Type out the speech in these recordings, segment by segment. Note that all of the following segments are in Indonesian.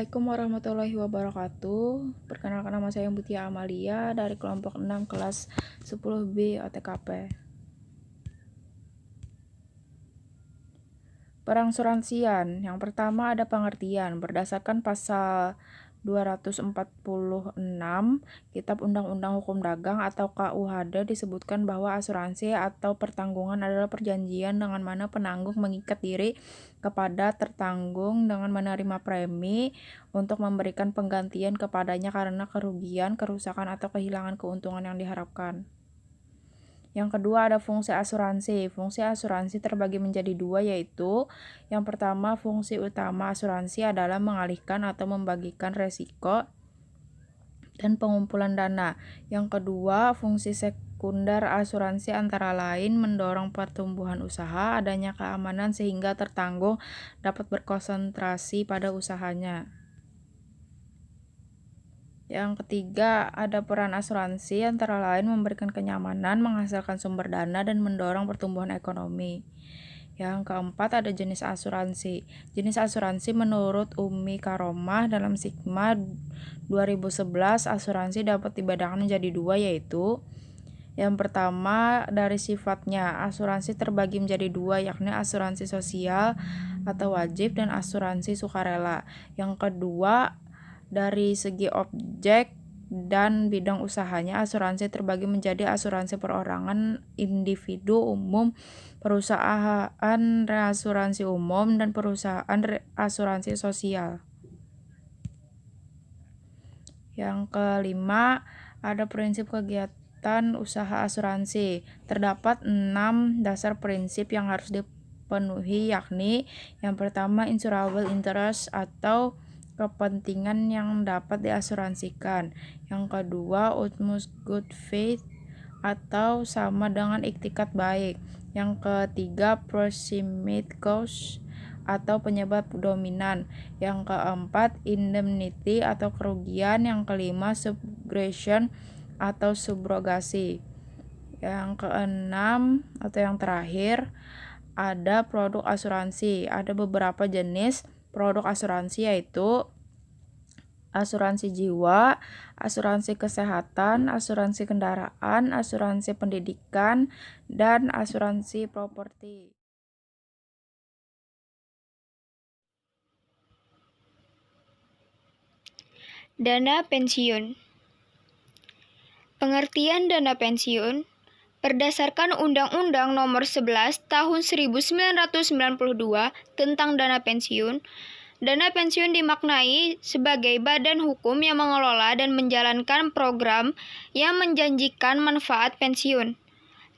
Assalamualaikum warahmatullahi wabarakatuh. Perkenalkan, nama saya Mutia Amalia dari kelompok 6 kelas 10B OTKP. Perangsuransian. Yang pertama ada pengertian. Berdasarkan pasal 246 Kitab Undang-Undang Hukum Dagang atau KUHD disebutkan bahwa asuransi atau pertanggungan adalah perjanjian dengan mana penanggung mengikat diri kepada tertanggung dengan menerima premi untuk memberikan penggantian kepadanya karena kerugian, kerusakan, atau kehilangan keuntungan yang diharapkan. Yang kedua ada fungsi asuransi. Fungsi asuransi terbagi menjadi dua, yaitu yang pertama, fungsi utama asuransi adalah mengalihkan atau membagikan resiko dan pengumpulan dana. Yang kedua, fungsi sekunder asuransi antara lain mendorong pertumbuhan usaha, adanya keamanan sehingga tertanggung dapat berkonsentrasi pada usahanya. Yang ketiga, ada peran asuransi antara lain memberikan kenyamanan, menghasilkan sumber dana, dan mendorong pertumbuhan ekonomi. Yang keempat, ada jenis asuransi. Jenis asuransi menurut Umi Karomah dalam Sigma 2011, asuransi dapat dibedakan menjadi dua, yaitu yang pertama, dari sifatnya, asuransi terbagi menjadi dua, yakni asuransi sosial atau wajib dan asuransi sukarela. Yang kedua, dari segi objek dan bidang usahanya, asuransi terbagi menjadi asuransi perorangan, individu, umum, perusahaan reasuransi umum, dan perusahaan asuransi sosial. Yang kelima, ada prinsip kegiatan usaha asuransi. Terdapat 6 dasar prinsip yang harus dipenuhi, yakni yang pertama, insurable interest atau kepentingan yang dapat diasuransikan. Yang kedua, utmost good faith atau sama dengan iktikat baik. Yang ketiga, proximate cause atau penyebab dominan. Yang keempat, indemnity atau kerugian. Yang kelima, subrogation atau subrogasi. Yang keenam atau yang terakhir, ada produk asuransi. Ada beberapa jenis produk asuransi, yaitu asuransi jiwa, asuransi kesehatan, asuransi kendaraan, asuransi pendidikan, dan asuransi properti. Dana pensiun. Pengertian dana pensiun berdasarkan Undang-Undang Nomor 11 Tahun 1992 tentang dana pensiun. Dana pensiun dimaknai sebagai badan hukum yang mengelola dan menjalankan program yang menjanjikan manfaat pensiun.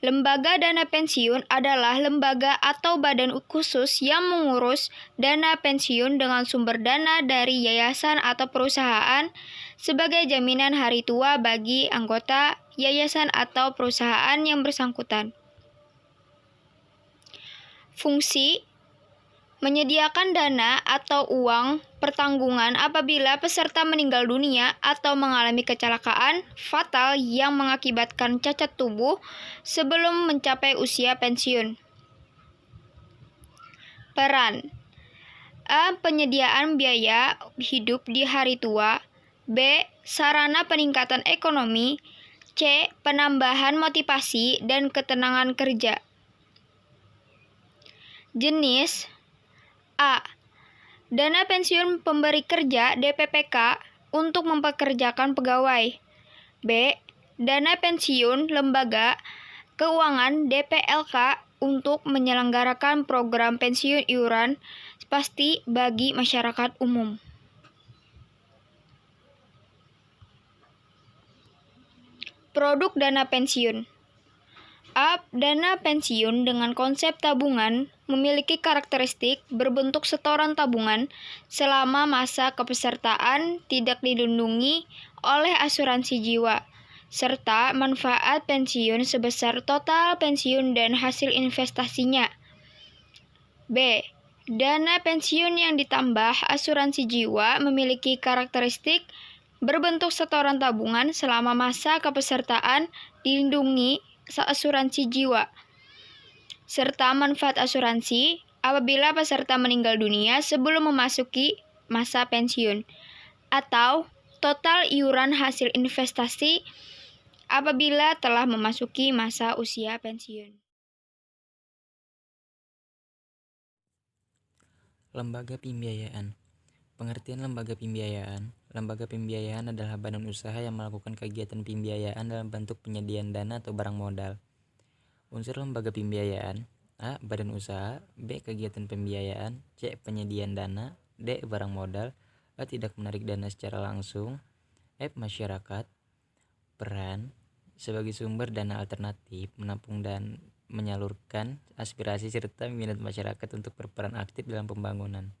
Lembaga dana pensiun adalah lembaga atau badan khusus yang mengurus dana pensiun dengan sumber dana dari yayasan atau perusahaan sebagai jaminan hari tua bagi anggota yayasan atau perusahaan yang bersangkutan. Fungsi: menyediakan dana atau uang pertanggungan apabila peserta meninggal dunia atau mengalami kecelakaan fatal yang mengakibatkan cacat tubuh sebelum mencapai usia pensiun. Peran: A. Penyediaan biaya hidup di hari tua. B. Sarana peningkatan ekonomi. C. Penambahan motivasi dan ketenangan kerja. Jenis: A. Dana pensiun pemberi kerja DPPK untuk mempekerjakan pegawai. B. Dana pensiun lembaga keuangan DPLK untuk menyelenggarakan program pensiun iuran pasti bagi masyarakat umum. Produk dana pensiun. A. Dana pensiun dengan konsep tabungan memiliki karakteristik berbentuk setoran tabungan selama masa kepesertaan, tidak dilindungi oleh asuransi jiwa, serta manfaat pensiun sebesar total pensiun dan hasil investasinya. B. Dana pensiun yang ditambah asuransi jiwa memiliki karakteristik berbentuk setoran tabungan selama masa kepesertaan, dilindungi asuransi jiwa, serta manfaat asuransi apabila peserta meninggal dunia sebelum memasuki masa pensiun, atau total iuran hasil investasi apabila telah memasuki masa usia pensiun. Lembaga pembiayaan. Pengertian lembaga pembiayaan. Lembaga pembiayaan adalah badan usaha yang melakukan kegiatan pembiayaan dalam bentuk penyediaan dana atau barang modal. Unsur lembaga pembiayaan: A. Badan usaha, B. Kegiatan pembiayaan, C. Penyediaan dana, D. Barang modal, E. Tidak menarik dana secara langsung, F. Masyarakat. Peran: sebagai sumber dana alternatif, menampung dan menyalurkan aspirasi serta minat masyarakat untuk berperan aktif dalam pembangunan.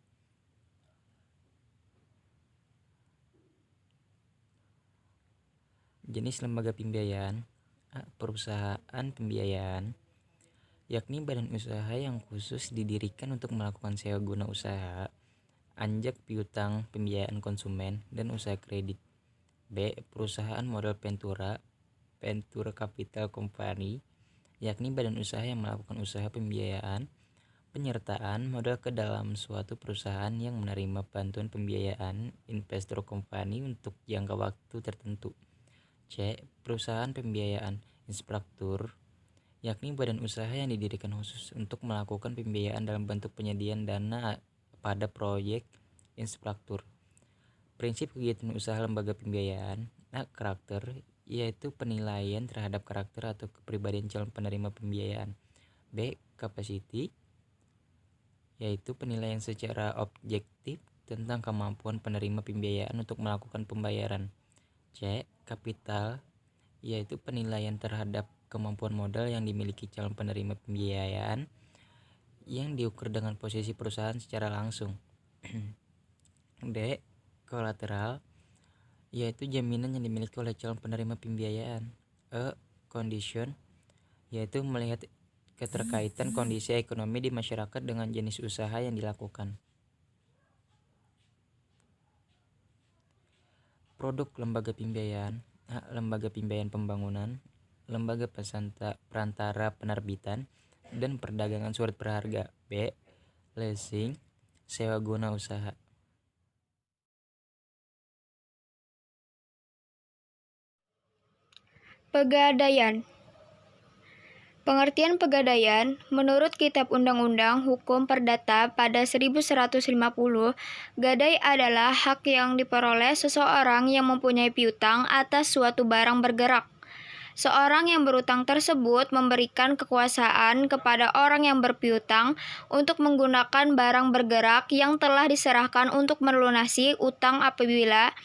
Jenis lembaga pembiayaan: A. Perusahaan pembiayaan, yakni badan usaha yang khusus didirikan untuk melakukan sewa guna usaha, anjak piutang pembiayaan konsumen, dan usaha kredit. B. Perusahaan model venture capital company, yakni badan usaha yang melakukan usaha pembiayaan penyertaan modal ke dalam suatu perusahaan yang menerima bantuan pembiayaan investor company untuk jangka waktu tertentu. C. Perusahaan pembiayaan infrastruktur, yakni badan usaha yang didirikan khusus untuk melakukan pembiayaan dalam bentuk penyediaan dana pada proyek infrastruktur. Prinsip kegiatan usaha lembaga pembiayaan. A. Karakter, yaitu penilaian terhadap karakter atau kepribadian calon penerima pembiayaan. B. Capacity, yaitu penilaian secara objektif tentang kemampuan penerima pembiayaan untuk melakukan pembayaran. C. Kapital, yaitu penilaian terhadap kemampuan modal yang dimiliki calon penerima pembiayaan yang diukur dengan posisi perusahaan secara langsung. D. Kolateral, yaitu jaminan yang dimiliki oleh calon penerima pembiayaan. E. Condition, yaitu melihat keterkaitan kondisi ekonomi di masyarakat dengan jenis usaha yang dilakukan. Produk lembaga pembiayaan. A. Lembaga pembiayaan pembangunan, lembaga perantara penerbitan dan perdagangan surat berharga. B. Leasing, sewa guna usaha. Pegadaian. Pengertian pegadaian, menurut Kitab Undang-Undang Hukum Perdata pada 1150, gadai adalah hak yang diperoleh seseorang yang mempunyai piutang atas suatu barang bergerak. Seorang yang berutang tersebut memberikan kekuasaan kepada orang yang berpiutang untuk menggunakan barang bergerak yang telah diserahkan untuk melunasi utang apabila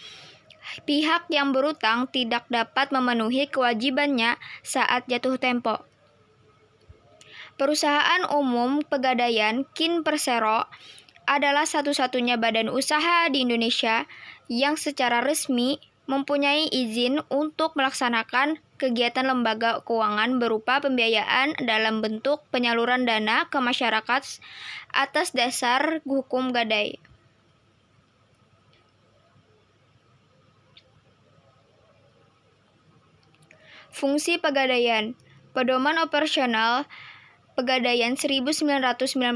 pihak yang berutang tidak dapat memenuhi kewajibannya saat jatuh tempo. Perusahaan Umum Pegadaian Kin Persero adalah satu-satunya badan usaha di Indonesia yang secara resmi mempunyai izin untuk melaksanakan kegiatan lembaga keuangan berupa pembiayaan dalam bentuk penyaluran dana ke masyarakat atas dasar hukum gadai. Fungsi pegadaian. Pedoman operasional Pegadaian 1999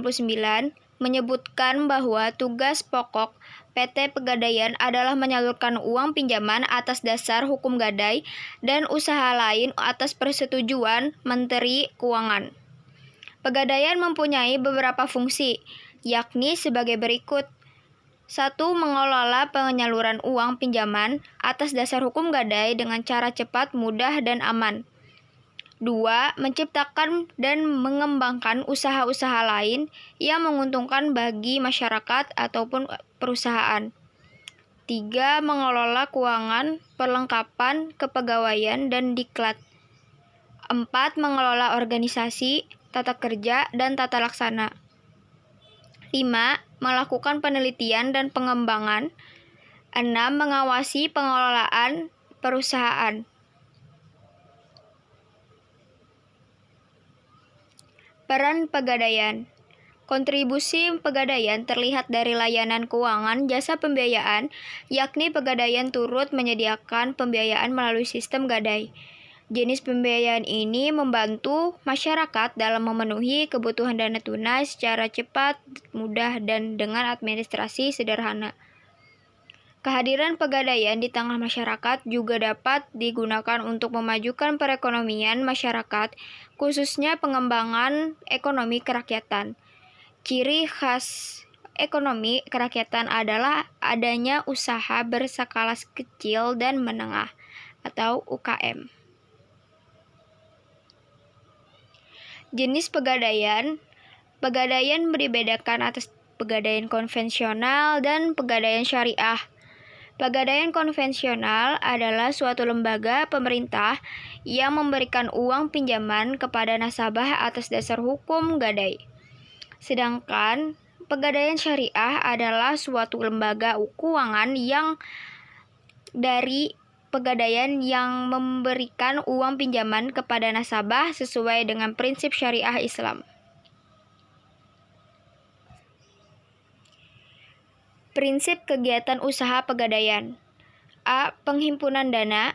menyebutkan bahwa tugas pokok PT Pegadaian adalah menyalurkan uang pinjaman atas dasar hukum gadai dan usaha lain atas persetujuan Menteri Keuangan. Pegadaian mempunyai beberapa fungsi, yakni sebagai berikut. 1. Mengelola penyaluran uang pinjaman atas dasar hukum gadai dengan cara cepat, mudah, dan aman. 2. Menciptakan dan mengembangkan usaha-usaha lain yang menguntungkan bagi masyarakat ataupun perusahaan. 3. Mengelola keuangan, perlengkapan, kepegawaian, dan diklat. 4. Mengelola organisasi, tata kerja, dan tata laksana. 5. Melakukan penelitian dan pengembangan. 6. Mengawasi pengelolaan perusahaan. Peran Pegadaian. Kontribusi Pegadaian terlihat dari layanan keuangan jasa pembiayaan, yakni Pegadaian turut menyediakan pembiayaan melalui sistem gadai. Jenis pembiayaan ini membantu masyarakat dalam memenuhi kebutuhan dana tunai secara cepat, mudah, dan dengan administrasi sederhana. Kehadiran pegadaian di tengah masyarakat juga dapat digunakan untuk memajukan perekonomian masyarakat, khususnya pengembangan ekonomi kerakyatan. Ciri khas ekonomi kerakyatan adalah adanya usaha berskala kecil dan menengah atau UKM. Jenis pegadaian. Pegadaian dibedakan atas pegadaian konvensional dan pegadaian syariah. Pegadaian konvensional adalah suatu lembaga pemerintah yang memberikan uang pinjaman kepada nasabah atas dasar hukum gadai. Sedangkan pegadaian syariah adalah suatu lembaga keuangan yang dari pegadaian yang memberikan uang pinjaman kepada nasabah sesuai dengan prinsip syariah Islam. Prinsip kegiatan usaha pegadaian. A. Penghimpunan dana.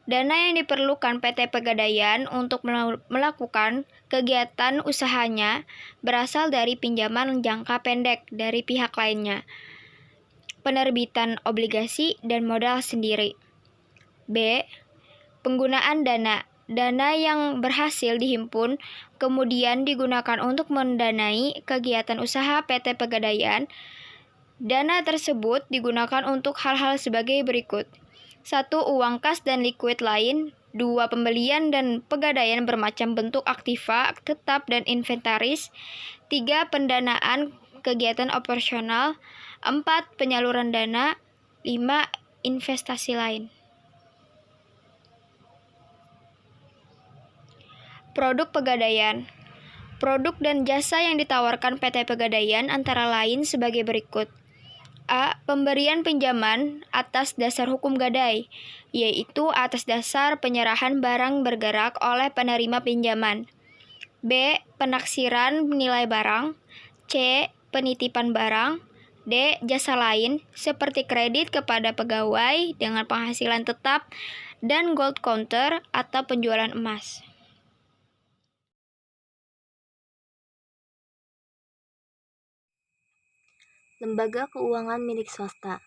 Dana yang diperlukan PT Pegadaian untuk melakukan kegiatan usahanya berasal dari pinjaman jangka pendek dari pihak lainnya, penerbitan obligasi, dan modal sendiri. B. Penggunaan dana. Dana yang berhasil dihimpun kemudian digunakan untuk mendanai kegiatan usaha PT Pegadaian. Dana tersebut digunakan untuk hal-hal sebagai berikut. 1. Uang kas dan likuid lain. 2. Pembelian dan pegadaian bermacam bentuk aktiva, tetap, dan inventaris. 3. Pendanaan kegiatan operasional. 4. Penyaluran dana. 5. Investasi lain. Produk pegadaian. Produk dan jasa yang ditawarkan PT Pegadaian antara lain sebagai berikut. A. Pemberian pinjaman atas dasar hukum gadai, yaitu atas dasar penyerahan barang bergerak oleh penerima pinjaman. B. Penaksiran nilai barang. C. Penitipan barang. D. Jasa lain, seperti kredit kepada pegawai dengan penghasilan tetap dan gold counter atau penjualan emas. Lembaga keuangan milik swasta.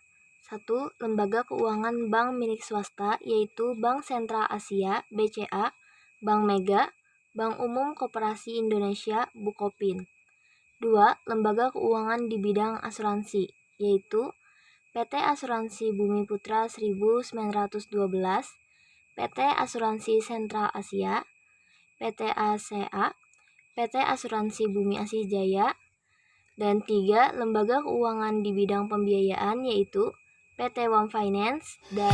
1. Lembaga keuangan bank milik swasta yaitu Bank Sentral Asia (BCA), Bank Mega, Bank Umum Koperasi Indonesia (Bukopin). 2. Lembaga keuangan di bidang asuransi yaitu PT Asuransi Bumi Putra 1912, PT Asuransi Sentral Asia, PT ACA, PT Asuransi Bumi Asih Jaya. Dan 3. Lembaga keuangan di bidang pembiayaan yaitu PT One Finance dan